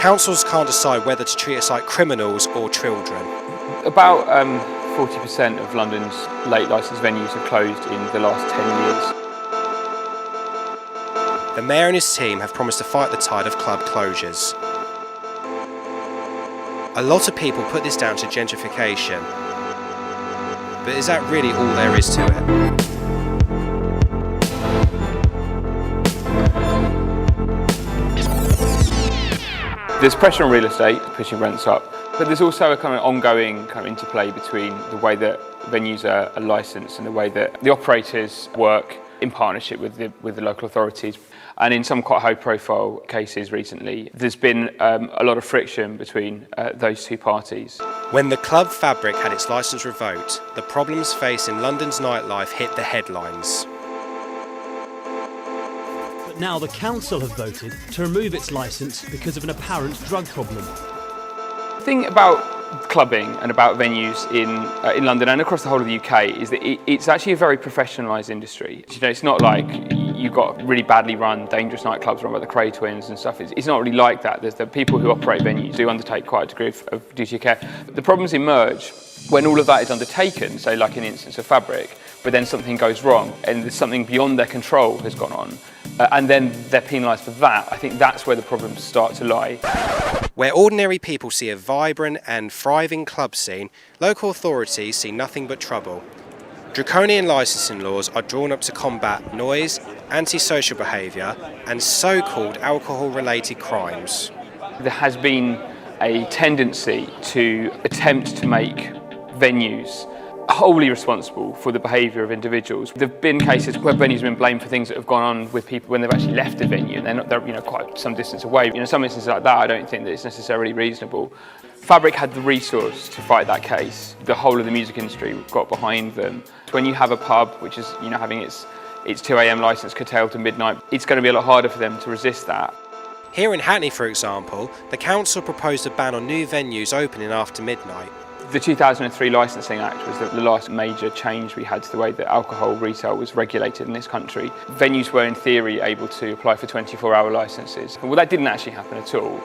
councils can't decide whether to treat us like criminals or children. About 40% of London's late licence venues have closed in the last 10 years. The Mayor and his team have promised to fight the tide of club closures. A lot of people put this down to gentrification, but is that really all there is to it? There's pressure on real estate, pushing rents up, but there's also a kind of ongoing kind of interplay between the way that venues are licensed and the way that the operators work in partnership with the local authorities. And in some quite high-profile cases recently, there's been a lot of friction between those two parties. When the club Fabric had its licence revoked, the problems facing London's nightlife hit the headlines. But now the council have voted to remove its licence because of an apparent drug problem. The thing about clubbing and about venues in London and across the whole of the UK is that it's actually a very professionalised industry. You know, it's not like you've got really badly run, dangerous nightclubs run by the Cray twins and stuff. It's not really like that. There's the people who operate venues do undertake quite a degree of duty of care. The problems emerge when all of that is undertaken, say like in the instance of Fabric, but then something goes wrong and there's something beyond their control has gone on, and then they're penalised for that. I think that's where the problems start to lie. Where ordinary people see a vibrant and thriving club scene, local authorities see nothing but trouble. Draconian licensing laws are drawn up to combat noise, antisocial behaviour and so-called alcohol-related crimes. There has been a tendency to attempt to make venues wholly responsible for the behaviour of individuals. There have been cases where venues have been blamed for things that have gone on with people when they've actually left the venue and they're quite some distance away. Some instances like that, I don't think that it's necessarily reasonable. Fabric had the resource to fight that case. The whole of the music industry got behind them. When you have a pub which is having its 2 AM licence curtailed to midnight, it's going to be a lot harder for them to resist that. Here in Hackney, for example, the council proposed a ban on new venues opening after midnight. The 2003 Licensing Act was the last major change we had to the way that alcohol retail was regulated in this country. Venues were in theory able to apply for 24-hour licences. Well, that didn't actually happen at all.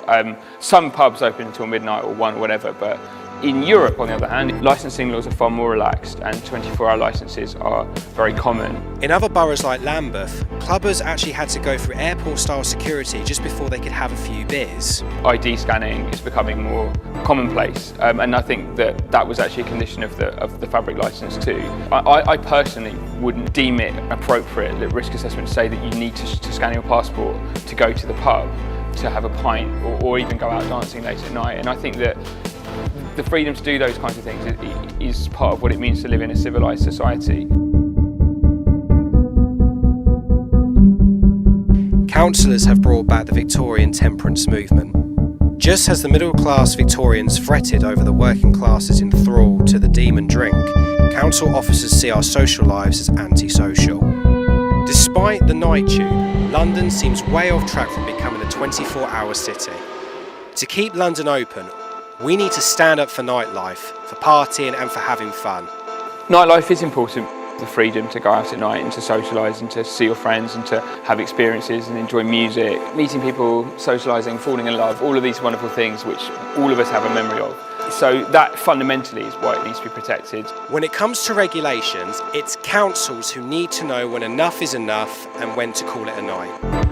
Some pubs open until midnight or 1 or whatever, but in Europe, on the other hand, licensing laws are far more relaxed and 24-hour licences are very common. In other boroughs like Lambeth, clubbers actually had to go through airport-style security just before they could have a few beers. ID scanning is becoming more commonplace, and I think that was actually a condition of the Fabric licence too. I personally wouldn't deem it appropriate, the risk assessment, to say that you need to scan your passport to go to the pub, to have a pint, or even go out dancing late at night. And I think that the freedom to do those kinds of things is part of what it means to live in a civilised society. Councillors have brought back the Victorian temperance movement. Just as the middle-class Victorians fretted over the working classes in thrall to the demon drink, council officers see our social lives as antisocial. Despite the night tube, London seems way off track from becoming a 24-hour city. To keep London open, we need to stand up for nightlife, for partying and for having fun. Nightlife is important. The freedom to go out at night and to socialise and to see your friends and to have experiences and enjoy music, meeting people, socialising, falling in love, all of these wonderful things which all of us have a memory of. So that fundamentally is why it needs to be protected. When it comes to regulations, it's councils who need to know when enough is enough and when to call it a night.